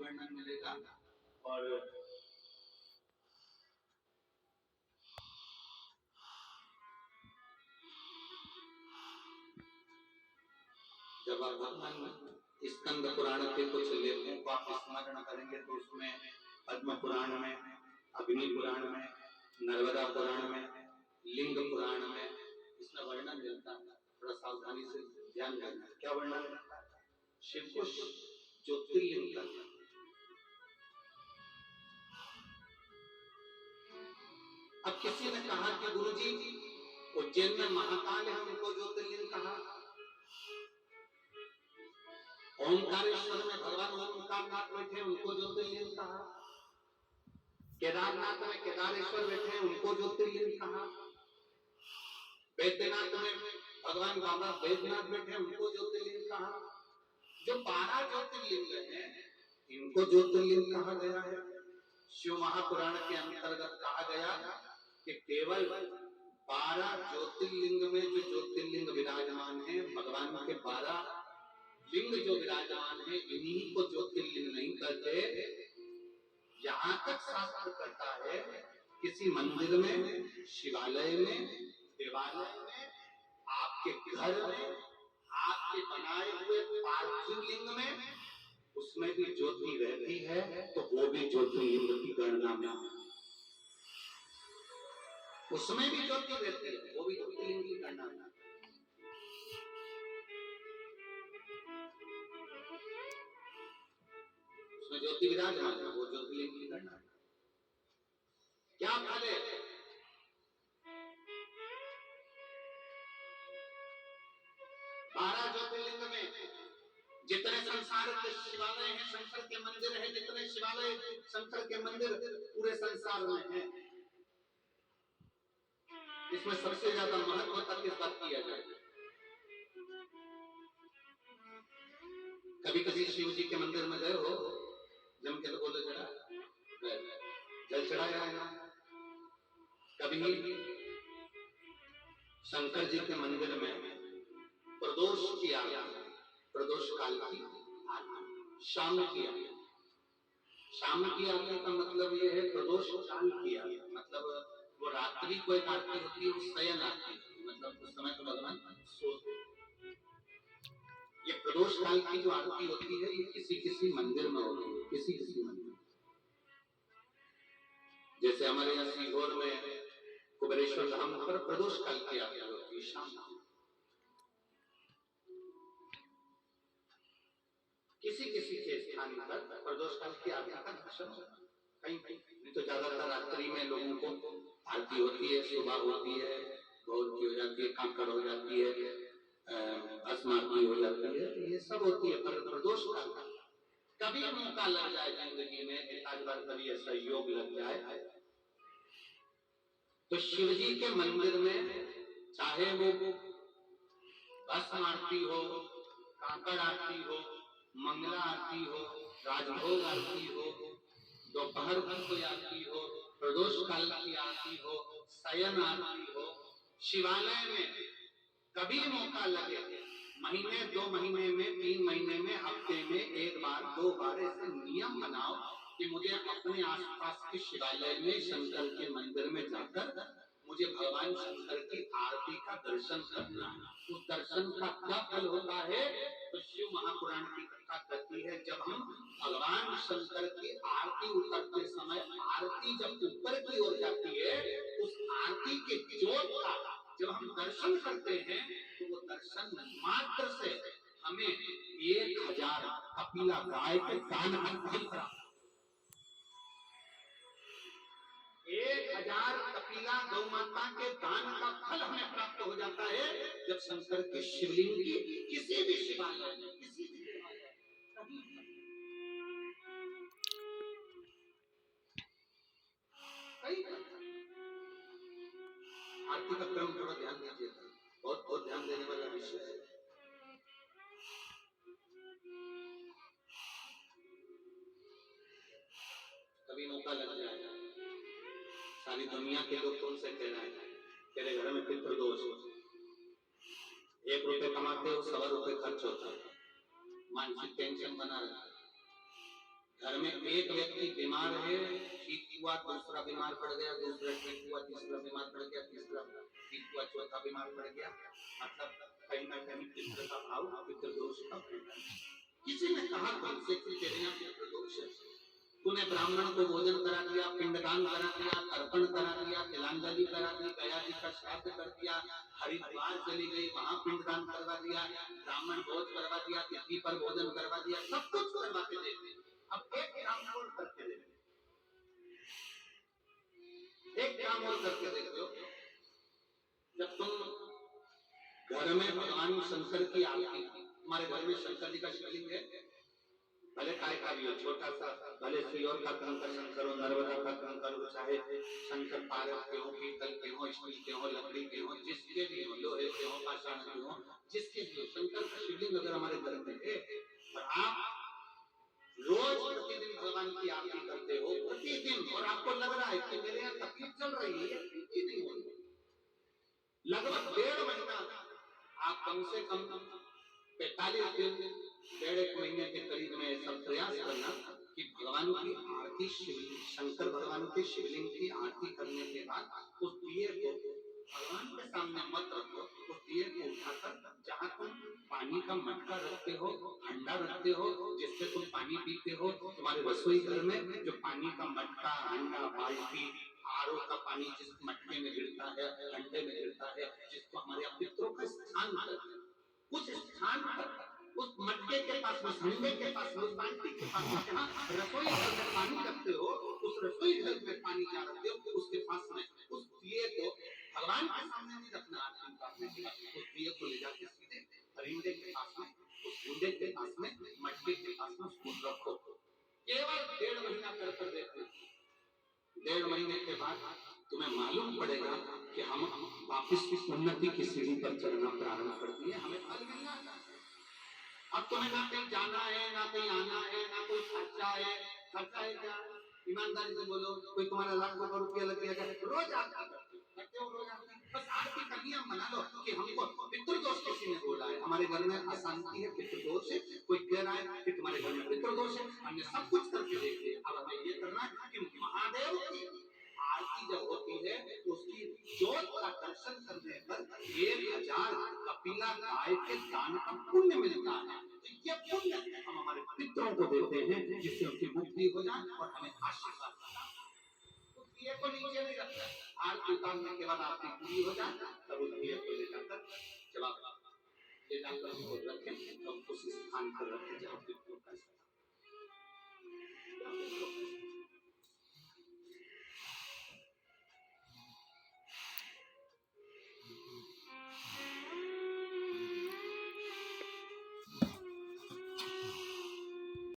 वर्णन मिलेगा। और जब आप भगवान स्कंद पुराण के कुछ लेखों को आप स्मरण करेंगे तो उसमें पद्म पुराण में, अग्नि पुराण में, नर्मदा पुराण में, लिंग पुराण में इसमें वर्णन मिलता है। थोड़ा सावधानी से ध्यान करना। क्या वर्णन मिलता है? शिव को ज्योतिर्लिंग का। अब किसी ने कहा कि गुरुजी उज्जैन में महाकाल है, उनको ज्योतिर्लिंग कहा। ओंकारेश्वर में भगवान ओंकारनाथ बैठे, उनको ज्योतिर्लिंग कहा। केदारनाथ में केदारेश्वर बैठे, उनको ज्योतिर्लिंग कहा। वैद्यनाथ में भगवान बाबा वैद्यनाथ बैठे, उनको ज्योतिर्लिंग कहा। जो 12 ज्योतिर्लिंग है इनको ज्योतिर्लिंग कहा गया है। शिव महापुराण के अंतर्गत कहा गया कि केवल 12 ज्योतिर्लिंग में जो ज्योतिर्लिंग विराजमान है, भगवान के 12 लिंग जो विराजमान है, इन्हीं को ज्योतिर्लिंग नहीं कहते। यहाँ तक शास्त्र कहता है किसी मंदिर में, शिवालय में, देवालय में, आपके घर में, आपके बनाए हुए पार्थिव लिंग में, उसमें भी ज्योति रहती है तो वो भी ज्योतिर्लिंग की गणना में। उसमें भी ज्योति रहती है, वो भी ज्योतिर्लिंग की गणना में। उसमें ज्योति विराजमान है, वो ज्योतिर्लिंग की गणना में। क्या फल है? 12 ज्योतिर्लिंग में जितने संसार के शिवालय हैं, शंकर के मंदिर हैं, जितने शिवालय शंकर के मंदिर पूरे संसार में हैं, इसमें सबसे ज्यादा महत्व तक किस बात किया जाए? कभी कभी शिव जी के मंदिर में गए हो? जम के तो बोले जरा जल चढ़ाया है। कभी शंकर जी के मंदिर में प्रदोष किया गया, प्रदोष काल की आरती शाम किया गया। शाम की आरती का मतलब यह है प्रदोष काल किया गया, मतलब वो रात्रि को एक आरती होती है, वो शयन आरती है, मतलब उस समय तो भगवान सोते। ये प्रदोष काल की जो आरती होती है ये किसी किसी मंदिर में होती है, किसी किसी मंदिर। जैसे हमारे यहाँ सीहोर में कुबेरेश्वर धाम पर प्रदोष काल की आरती होती है शाम को। किसी किसी के स्थान पर प्रदोष काल की आरती का दर्शन होता है, कहीं नहीं तो ज्यादातर रात्रि में लोगों को आरती होती है, सुबह होती है, गौर की हो जाती है, कांकड़ हो जाती है, अस्मारती हो जाती है, ये सब होती है। पर प्रदोष काल कभी मौका लग जाए जिंदगी में, एक बार कभी ऐसा योग लग जाए तो शिव जी के मंदिर में चाहे वो भस्म आरती हो, कांकड़ आरती हो, मंगला आरती हो, राजभोग आरती हो, दोपहर की कोई आरती हो, प्रदोष काल की आरती हो, शयन आरती हो, शिवालय में कभी मौका लगे, महीने 2 महीने में, 3 महीने में, हफ्ते में 1 बार 2 बार ऐसे नियम बनाओ कि मुझे अपने आसपास के शिवालय में, शंकर के मंदिर में जाकर मुझे भगवान शंकर की आरती का दर्शन करना है। उस दर्शन का क्या फल होता है? तो शिव महापुराण की कथा कहती है जब हम भगवान शंकर की आरती उतरते समय, आरती जब ऊपर की ओर जाती है, उस आरती के ज्योत का जब हम दर्शन करते हैं तो वो दर्शन मात्र से हमें 1000 कपिला गाय के दान का फल प्राप्त, 1000 कपिला गौ माता के दान का फल हमें प्राप्त हो जाता है जब शंकर के शिवलिंग की किसी भी शिवालय में, किसी भी देवालय कभी आरती का क्रम थोड़ा ध्यान दीजिएगा, बहुत बहुत ध्यान देने वाला विषय है। कभी मौका लग जाएगा, सारी दुनिया के लोग तुमसे कह रहे हैं तेरे घर में पितृदोष, 1 रुपए कमाते हो 1.25 रुपए खर्च होता है, मानसिक टेंशन बना रहता है, घर में एक व्यक्ति बीमार है, ठीक हुआ, दूसरा बीमार पड़ गया, दूसरा ठीक हुआ, तीसरा बीमार पड़ गया, तीसरा ठीक हुआ, चौथा बीमार पड़ गया, मतलब कहीं ना कहीं पितृ का भाव, पितृदोष का। किसी ने कहा तुमसे कि तेरे यहाँ पितृदोष है, तूने ब्राह्मण को भोजन करा दिया, पिंडदान करा दिया, तर्पण करा दिया, तिलांजलि करा दी, गया जी का श्राद्ध कर दिया, हरिद्वार चली गई, वहां पिंडदान करवा दिया, ब्राह्मण भोज करवा दिया, तिथि पर भोजन करवा दिया, सब कुछ करवा के दे दिया। अब एक काम और करके दे, एक काम और करके देखो, जब तुम घर में भगवान शंकर की आरती, तुम्हारे घर में शंकर जी का शिवलिंग है, भले काय का भी हो, छोटा सा, भले श्रीयोर का कंकड़ करो, नर्मदा का कंकड़ हो, चाहे शंकर पार्वत के हो, पीतल के हो, स्टील के हो, लकड़ी के हो, जिसके भी हो, लोहे के हो, पाषाण के हो, जिसके भी हो, शंकर का शिवलिंग अगर हमारे घर में है और आप रोज प्रतिदिन भगवान की आरती करते हो प्रतिदिन, और आपको लग रहा है कि मेरे यहाँ तकलीफ चल रही है, ये नहीं हो रही, लगभग 1.5 महीना आप कम से कम 45 दिन, 1.5 महीने के करीब में सब प्रयास करना कि भगवान की आरती, शंकर भगवान के शिवलिंग की आरती करने के बाद उस दिए को भगवान के सामने मत रखो, उस दिए को उठाकर जहाँ तुम पानी का मटका रखते हो, हंडा रखते हो, जिससे तुम पानी पीते हो, तुम्हारे रसोई घर में जो पानी का मटका, हंडा, बाल्टी, आरओ का पानी जिस मटके में गिरता है, हंडे में गिरता है, जिसको हमारे पितरों का स्थान करते हैं, उस स्थान पर, उस मटके के पास, उस हंडे के पास, उस बाल्टी के पास, जहाँ रसोई घर में पानी रखते हो, उस रसोई घर में पानी क्या रखते हो, उसके पास में उस दिए को भगवान के सामने नहीं रखना, आरती उतारने के बाद उस दिए को ले जाके सीधे हरिंडे के पास में, उस हंडे के पास में, मटके के पास में उसको रखो। केवल 1.5 महीना कर देखो, 1.5 महीने के बाद तुम्हें मालूम पड़ेगा कि हम वापिस इस उन्नति की सीढ़ी पर चलना प्रारंभ कर दिए, हमें फल मिलना है। अब तुम्हें ना कहीं जाना है, ना कहीं आना है, ना कोई खर्चा है। खर्चा है क्या? ईमानदारी से बोलो, कोई तुम्हारा लाख रुपया लग गया, रोज आरती करते हो, रोज आरती, बस आरती का नियम बना लो कि हमको पितृदोष किसी ने बोला है, हमारे घर में अशांति है, पितृदोष है, कोई कह रहा है कि तुम्हारे घर में पितृदोष है, हमने सब कुछ करके देख लिया, अब हमें ये करना है कि महादेव की आरती जब होती है उसकी ज्योत का दर्शन करने पर 1000 कपिला गाय के दान का पुण्य मिलता है। तो ये पुण्य हम हमारे पितरों को देते हैं, जिससे उनकी मुक्ति हो जाए और हमें आशीर्वाद मिले। उस दिए को नीचे नहीं रखना, आरती उतारने के बाद आरती पूरी हो जाए तब उस दिए को ले जाकर जब आप ले जाकर उसको रखें, तब उस स्थान पर रखें जहाँ पितरों का